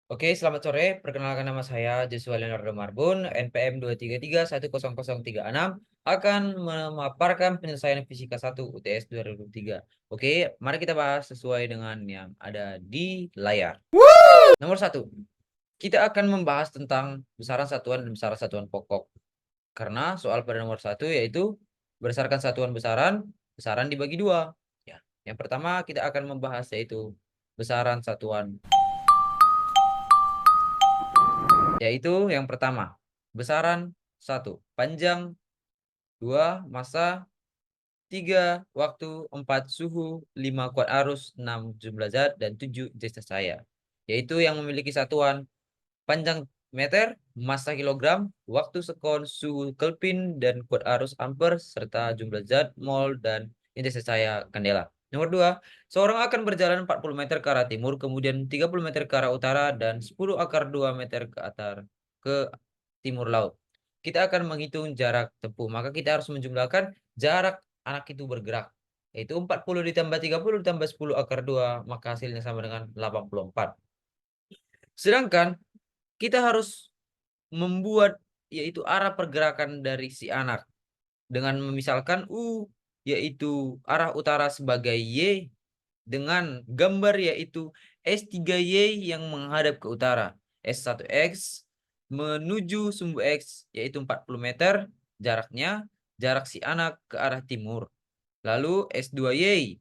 Oke, selamat sore. Perkenalkan nama saya Joshua Leonardo Marbun, NPM 233 10036 akan memaparkan penyelesaian Fisika 1 UTS 2023. Oke, mari kita bahas sesuai dengan yang ada di layar. Nomor 1, kita akan membahas tentang besaran satuan dan besaran satuan pokok. Karena soal pada nomor 1 yaitu berdasarkan satuan besaran dibagi dua. Ya, yang pertama kita akan membahas yaitu besaran satuan. Yaitu yang pertama, besaran 1, panjang, 2, massa, 3, waktu, 4, suhu, 5, kuat arus, 6, jumlah zat, dan 7, intensitas cahaya. Yaitu yang memiliki satuan panjang meter, massa kilogram, waktu sekon, suhu kelvin, dan kuat arus ampere, serta jumlah zat, mol, dan intensitas cahaya kandela. Nomor 2, seorang akan berjalan 40 meter ke arah timur, kemudian 30 meter ke arah utara, dan 10⁻² meter ke timur laut. Kita akan menghitung jarak tempuh, maka kita harus menjumlahkan jarak anak itu bergerak. Yaitu 40 ditambah 30 ditambah 10⁻², maka hasilnya sama dengan 84. Sedangkan kita harus membuat yaitu arah pergerakan dari si anak dengan memisalkan yaitu arah utara sebagai Y dengan gambar yaitu S3Y yang menghadap ke utara, S1X menuju sumbu X yaitu 40 meter jaraknya, jarak si anak ke arah timur. Lalu S2Y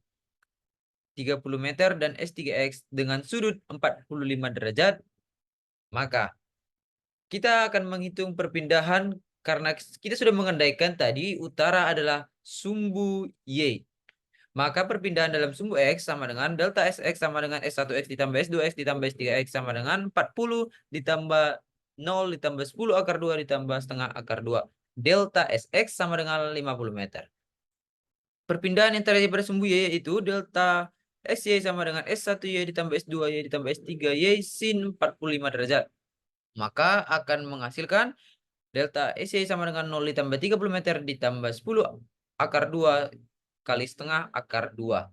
30 meter dan S3X dengan sudut 45 derajat, maka kita akan menghitung perpindahan karena kita sudah mengandaikan tadi utara adalah sumbu Y. Maka perpindahan dalam sumbu X sama dengan delta Sx sama dengan S1X ditambah S2X ditambah S3X sama dengan 40 ditambah 0 ditambah 10⁻² ditambah setengah akar 2. Delta Sx sama dengan 50 meter. Perpindahan yang terjadi pada sumbu Y yaitu delta Sy sama dengan S1Y ditambah S2Y ditambah S3Y sin 45 derajat. Maka akan menghasilkan delta Sy sama dengan 0 ditambah 30 meter ditambah 10⁻² kali setengah akar 2.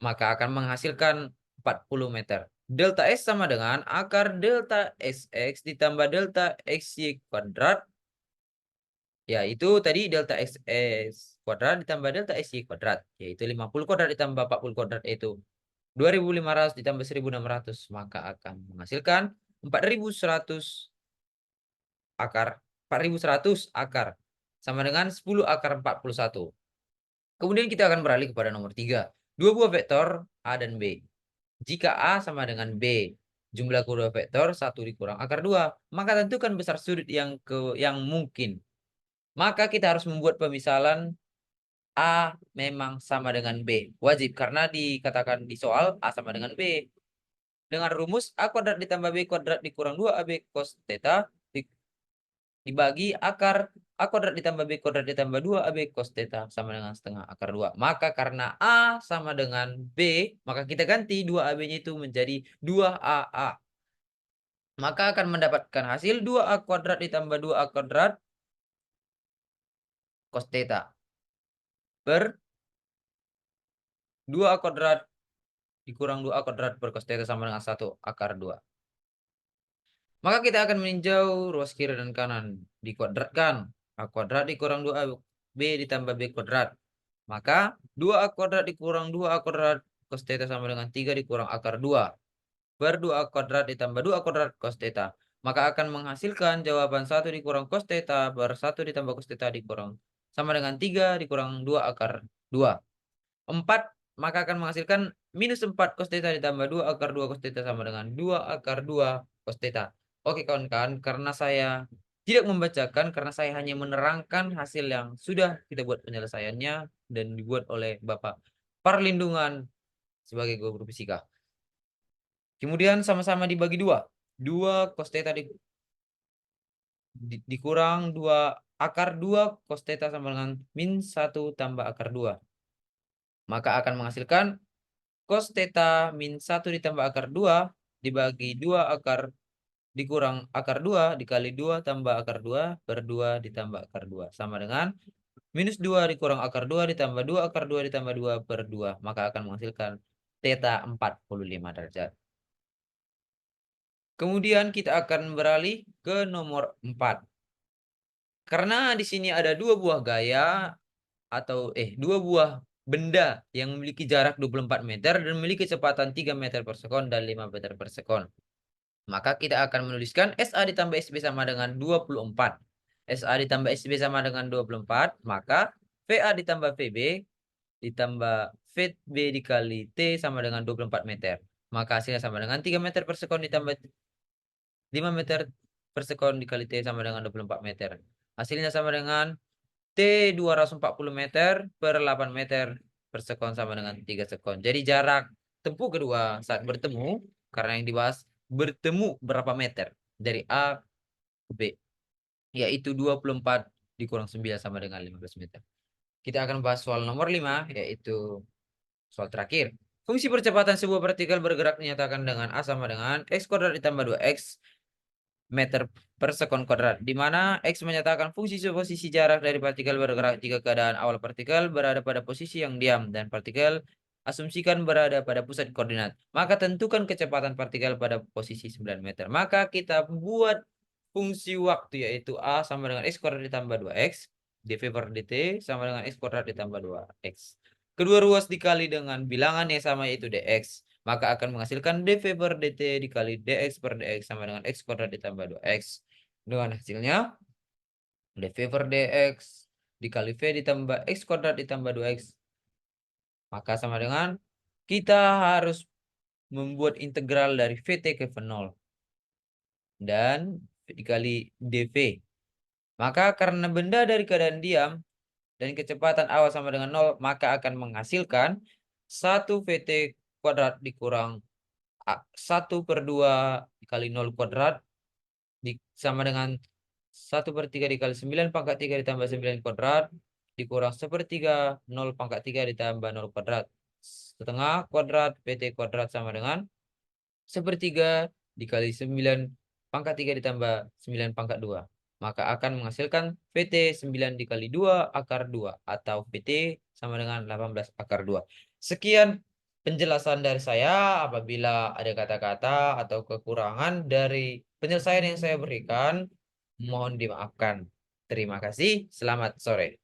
Maka akan menghasilkan 40 meter. Delta S sama dengan akar delta Sx ditambah delta Xy kuadrat. Yaitu tadi delta Xs kuadrat ditambah delta Xy kuadrat. Yaitu 50 kuadrat ditambah 40 kuadrat yaitu 2500 ditambah 1600. Maka akan menghasilkan 4100 akar 4100 akar sama dengan 10⁻41. Kemudian kita akan beralih kepada nomor 3. Dua buah vektor A dan B. Jika A sama dengan B, jumlah kedua vektor 1 dikurang akar 2, maka tentukan besar sudut yang mungkin. Maka kita harus membuat pemisalan A memang sama dengan B. Wajib karena dikatakan di soal A sama dengan B. Dengan rumus A kuadrat ditambah B kuadrat dikurang 2AB cos theta dibagi akar A kuadrat ditambah B kuadrat ditambah 2AB cos theta sama dengan setengah akar 2. Maka karena A sama dengan B, maka kita ganti 2AB-nya itu menjadi 2AA. Maka akan mendapatkan hasil 2A kuadrat ditambah 2A kuadrat cos theta per 2A kuadrat dikurang 2A kuadrat per cos theta sama dengan 1 akar 2. Maka kita akan meninjau ruas kiri dan kanan. Dikuadratkan. A kuadrat dikurang 2AB ditambah B kuadrat. Maka 2A kuadrat dikurang 2A kuadrat cos theta sama dengan 3 dikurang akar 2. Per 2A kuadrat ditambah 2A kuadrat cos theta. Maka akan menghasilkan jawaban 1 dikurang cos theta per 1 ditambah cos theta dikurang sama dengan 3 dikurang 2 akar 2. 4, maka akan menghasilkan minus 4 cos theta ditambah 2 akar 2 cos theta sama dengan 2 akar 2 cos theta. Oke kawan-kawan, karena saya tidak membacakan, karena saya hanya menerangkan hasil yang sudah kita buat penyelesaiannya dan dibuat oleh Bapak Perlindungan sebagai guru fisika. Kemudian sama-sama dibagi 2. 2 cos theta dikurang 2 akar 2 cos theta sama dengan min 1 tambah akar 2. Maka akan menghasilkan cos theta min 1 ditambah akar 2 dibagi 2 akar dikurang akar 2 dikali 2 tambah akar 2 per 2 ditambah akar 2 sama dengan minus 2 dikurang akar 2 ditambah 2 akar 2 ditambah 2 per 2. Maka akan menghasilkan theta 45 derajat. Kemudian kita akan beralih ke nomor 4. Karena di sini ada dua buah gaya atau dua buah benda yang memiliki jarak 24 meter dan memiliki kecepatan 3 meter per sekon dan 5 meter per sekon. Maka kita akan menuliskan SA ditambah SB sama dengan 24. SA ditambah SB sama dengan 24, maka VA ditambah VB ditambah VB dikali T sama dengan 24 meter. Maka hasilnya sama dengan 3 meter per sekon ditambah 5 meter per sekon dikali T sama dengan 24 meter. Hasilnya sama dengan T 240 meter per 8 meter per sekon sama dengan 3 sekon. Jadi jarak tempuh kedua saat bertemu, karena yang dibahas bertemu berapa meter dari A ke B, yaitu 24 dikurang 9 sama dengan 15 meter. Kita akan bahas soal nomor 5, yaitu soal terakhir. Fungsi percepatan sebuah partikel bergerak dinyatakan dengan A sama dengan X kuadrat ditambah 2X meter per sekon kuadrat, di mana X menyatakan fungsi posisi jarak dari partikel bergerak jika keadaan awal partikel berada pada posisi yang diam dan partikel asumsikan berada pada pusat koordinat. Maka tentukan kecepatan partikel pada posisi 9 meter. Maka kita buat fungsi waktu, yaitu A sama dengan X kuadrat ditambah 2X, dV per dt sama dengan X kuadrat ditambah 2X. Kedua ruas dikali dengan bilangan yang sama, yaitu dx, maka akan menghasilkan dv per dt dikali dx per dx sama dengan x kuadrat ditambah 2x. Dengan hasilnya dv per dx dikali v ditambah x kuadrat ditambah 2x, maka sama dengan kita harus membuat integral dari vt ke v0 dan dikali dv. Maka karena benda dari keadaan diam dan kecepatan awal sama dengan 0, maka akan menghasilkan 1 vt kuadrat dikurang 1 per 2 dikali 0 kuadrat sama dengan 1 per 3 dikali 9 pangkat 3 ditambah 9 kuadrat dikurang 1/3 0 pangkat 3 ditambah 0 kuadrat setengah kuadrat pt kuadrat sama dengan 1/3 dikali 9 pangkat 3 ditambah 9 pangkat 2. Maka akan menghasilkan VT 9 dikali 2 akar 2 atau VT sama dengan 18 akar 2. Sekian penjelasan dari saya. Apabila ada kata-kata atau kekurangan dari penyelesaian yang saya berikan, mohon dimaafkan. Terima kasih. Selamat sore.